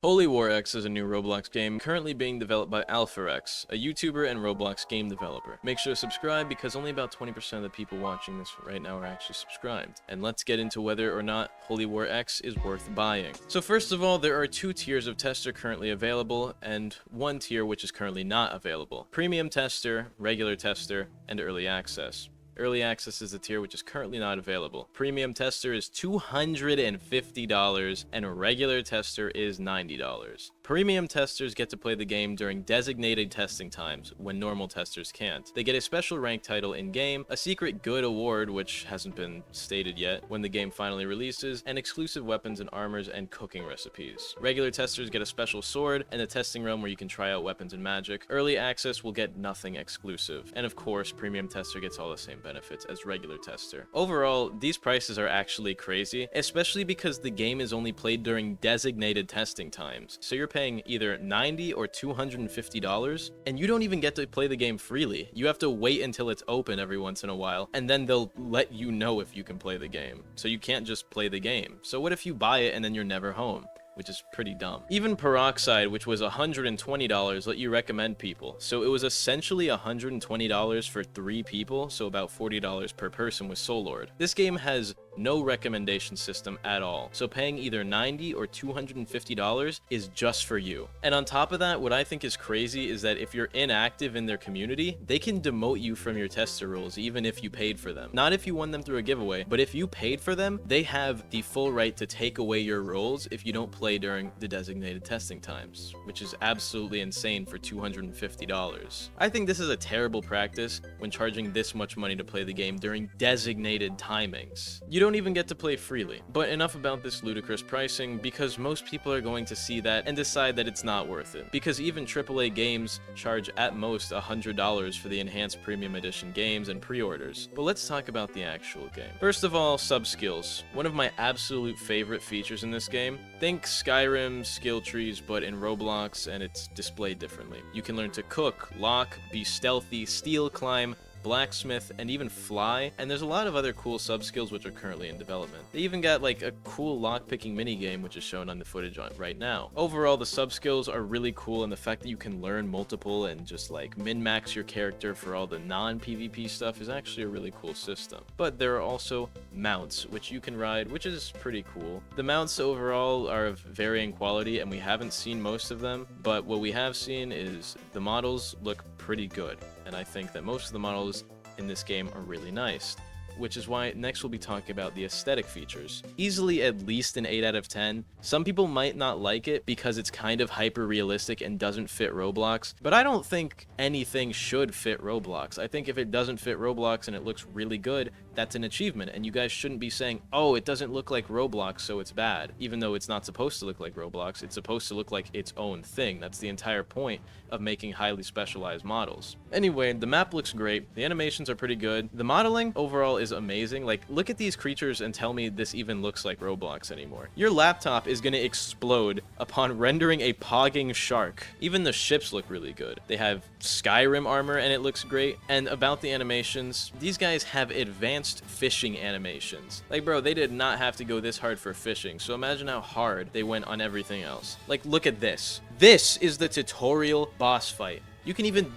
Holy War X is a new Roblox game currently being developed by AlphaX, a YouTuber and Roblox game developer. Make sure to subscribe because only about 20% of the people watching this right now are actually subscribed. And let's get into whether or not Holy War X is worth buying. So first of all, there are two tiers of tester currently available and one tier which is currently not available. Premium tester, regular tester, and early access. Early access is the tier which is currently not available. Premium tester is $250 and a regular tester is $90. Premium testers get to play the game during designated testing times when normal testers can't. They get a special rank title in-game, a secret good award which hasn't been stated yet when the game finally releases, and exclusive weapons and armors and cooking recipes. Regular testers get a special sword and a testing realm where you can try out weapons and magic. Early access will get nothing exclusive. And of course, premium tester gets all the same benefits as regular tester. Overall, these prices are actually crazy, especially because the game is only played during designated testing times. So you're paying either $90 or $250, and you don't even get to play the game freely. You have to wait until it's open every once in a while, and then they'll let you know if you can play the game. So you can't just play the game. So what if you buy it and then you're never home? Which is pretty dumb. Even Peroxide, which was $120, let you recommend people. So it was essentially $120 for 3 people, so about $40 per person with Soul Lord. This game has no recommendation system at all, so paying either $90 or $250 is just for you. And on top of that, what I think is crazy is that if you're inactive in their community, they can demote you from your tester roles even if you paid for them. Not if you won them through a giveaway, but if you paid for them, they have the full right to take away your roles if you don't play during the designated testing times, which is absolutely insane for $250. I think this is a terrible practice when charging this much money to play the game during designated timings. You don't even get to play freely. But enough about this ludicrous pricing, because most people are going to see that and decide that it's not worth it. Because even AAA games charge at most $100 for the enhanced premium edition games and pre-orders. But let's talk about the actual game. First of all, sub-skills. One of my absolute favorite features in this game. Think Skyrim skill trees, but in Roblox, and it's displayed differently. You can learn to cook, lock, be stealthy, steal, climb, blacksmith, and even fly, and there's a lot of other cool sub-skills which are currently in development. They even got like a cool lockpicking minigame which is shown on the footage right now. Overall, the sub-skills are really cool, and the fact that you can learn multiple and just like min-max your character for all the non-PvP stuff is actually a really cool system. But there are also mounts which you can ride, which is pretty cool. The mounts overall are of varying quality, and we haven't seen most of them, but what we have seen is the models look pretty good, and I think that most of the models in this game are really nice, which is why next we'll be talking about the aesthetic features. Easily at least an 8 out of 10. Some people might not like it because it's kind of hyper realistic and doesn't fit Roblox, but I don't think anything should fit Roblox. I think if it doesn't fit Roblox and it looks really good, that's an achievement, and you guys shouldn't be saying, oh, it doesn't look like Roblox, so it's bad. Even though it's not supposed to look like Roblox, it's supposed to look like its own thing. That's the entire point of making highly specialized models. Anyway, the map looks great, the animations are pretty good, the modeling overall is amazing. Like, look at these creatures and tell me this even looks like Roblox anymore. Your laptop is gonna explode upon rendering a pogging shark. Even the ships look really good. They have Skyrim armor and it looks great. And about the animations, these guys have advanced fishing animations. Like, bro, they did not have to go this hard for fishing, so imagine how hard they went on everything else. Like, look at this. This is the tutorial boss fight. You can even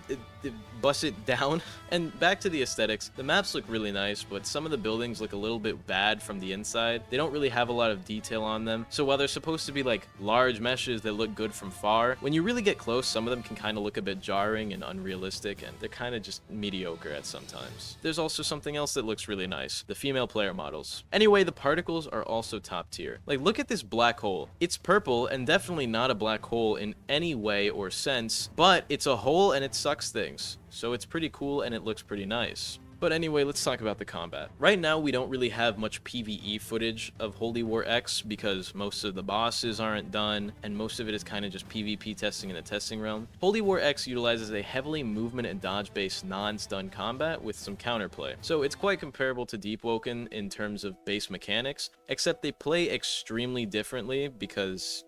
bust it down. And back to the aesthetics, the maps look really nice, but some of the buildings look a little bit bad from the inside. They don't really have a lot of detail on them, so while they're supposed to be like large meshes that look good from far, when you really get close, some of them can kind of look a bit jarring and unrealistic, and they're kind of just mediocre at sometimes. There's also something else that looks really nice, the female player models. Anyway, the particles are also top tier. Like, look at this black hole. It's purple and definitely not a black hole in any way or sense, but it's a hole and it sucks things. So it's pretty cool and it looks pretty nice. But anyway, let's talk about the combat. Right now, we don't really have much PvE footage of Holy War X because most of the bosses aren't done, and most of it is kind of just PvP testing in the testing realm. Holy War X utilizes a heavily movement and dodge-based non-stun combat with some counterplay. So it's quite comparable to Deep Woken in terms of base mechanics, except they play extremely differently because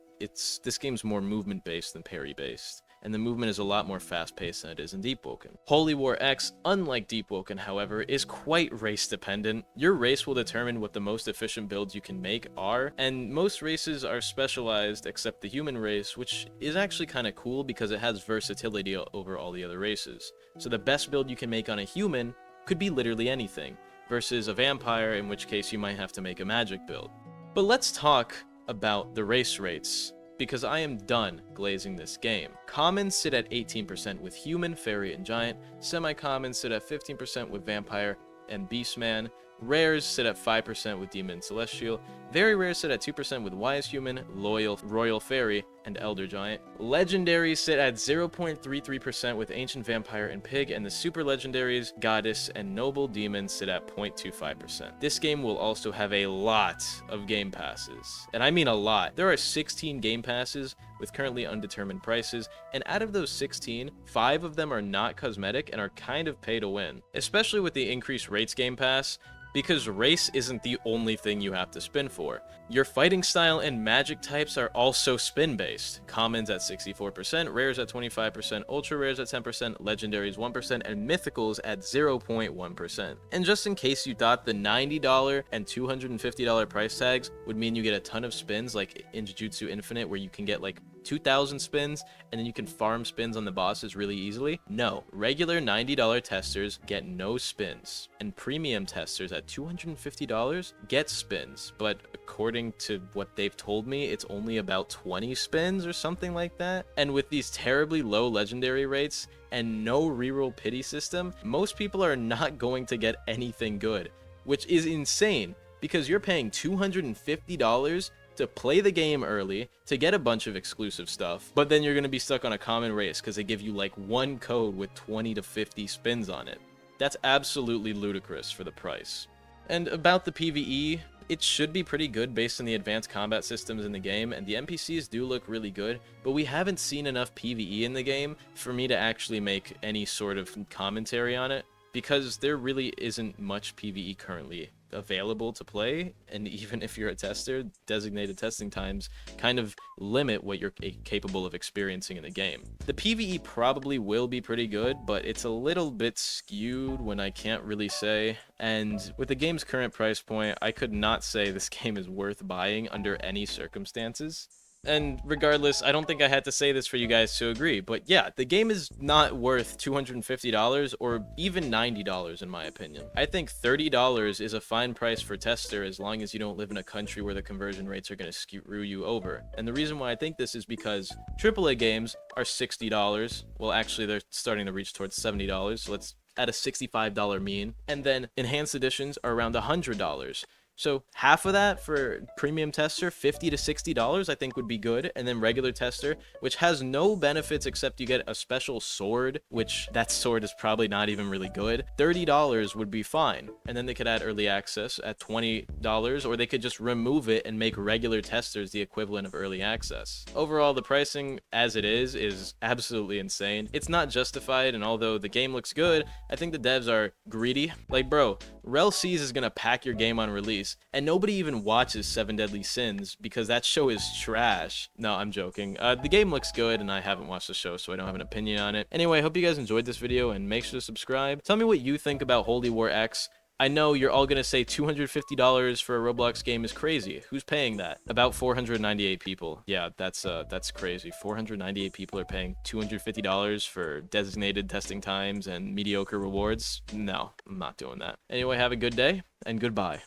this game's more movement-based than parry-based. and the movement is a lot more fast-paced than it is in Deep Woken. Holy War X, unlike Deep Woken, however, is quite race-dependent. Your race will determine what the most efficient builds you can make are, and most races are specialized except the human race, which is actually kind of cool because it has versatility over all the other races. So the best build you can make on a human could be literally anything, versus a vampire, in which case you might have to make a magic build. But let's talk about the race rates, because I am done glazing this game. Commons sit at 18% with human, fairy, and giant. Semi-commons sit at 15% with vampire and beastman. Rares sit at 5% with demon and celestial. Very rares sit at 2% with wise human, loyal, royal fairy, and elder giant. Legendaries sit at 0.33% with ancient vampire and pig, and the super legendaries, goddess, and noble demon sit at 0.25%. This game will also have a lot of game passes, and I mean a lot. There are 16 game passes with currently undetermined prices, and out of those 16, 5 of them are not cosmetic and are kind of pay to win, especially with the increased rates game pass, because race isn't the only thing you have to spin for. Your fighting style and magic types are also spin-based. Commons at 64%, rares at 25%, ultra rares at 10%, legendaries 1%, and mythicals at 0.1%. And just in case you thought the $90 and $250 price tags would mean you get a ton of spins, like in Jujutsu Infinite, where you can get like 2,000 spins, and then you can farm spins on the bosses really easily. No, regular $90 testers get no spins, and premium testers at $250 get spins, but according to what they've told me, it's only about 20 spins or something like that. And with these terribly low legendary rates and no reroll pity system, most people are not going to get anything good, which is insane, because you're paying $250 to play the game early, to get a bunch of exclusive stuff, but then you're going to be stuck on a common race because they give you like one code with 20 to 50 spins on it. That's absolutely ludicrous for the price. And about the PvE, it should be pretty good based on the advanced combat systems in the game, and the NPCs do look really good, but we haven't seen enough PvE in the game for me to actually make any sort of commentary on it, because there really isn't much PvE currently available to play, and even if you're a tester, designated testing times kind of limit what you're capable of experiencing in the game. The PvE probably will be pretty good, but it's a little bit skewed when I can't really say, and with the game's current price point, I could not say this game is worth buying under any circumstances. And regardless, I don't think I had to say this for you guys to agree, but yeah, the game is not worth $250 or even $90 in my opinion. I think $30 is a fine price for tester as long as you don't live in a country where the conversion rates are going to screw you over. And the reason why I think this is because AAA games are $60. Well, actually, they're starting to reach towards $70, so let's add a $65 mean. And then enhanced editions are around $100. So half of that for premium tester, $50 to $60, I think would be good. And then regular tester, which has no benefits except you get a special sword, which that sword is probably not even really good. $30 would be fine. And then they could add early access at $20, or they could just remove it and make regular testers the equivalent of early access. Overall, the pricing as it is absolutely insane. It's not justified, and although the game looks good, I think the devs are greedy. Like, bro, Rel Seas is gonna pack your game on release, and nobody even watches 7 Deadly Sins because that show is trash. No, I'm joking. The game looks good, and I haven't watched the show, so I don't have an opinion on it. Anyway, I hope you guys enjoyed this video, and make sure to subscribe. Tell me what you think about Holy War X. I know you're all gonna say $250 for a Roblox game is crazy. Who's paying that? About 498 people. Yeah, that's crazy. 498 people are paying $250 for designated testing times and mediocre rewards. No, I'm not doing that. Anyway, have a good day, and goodbye.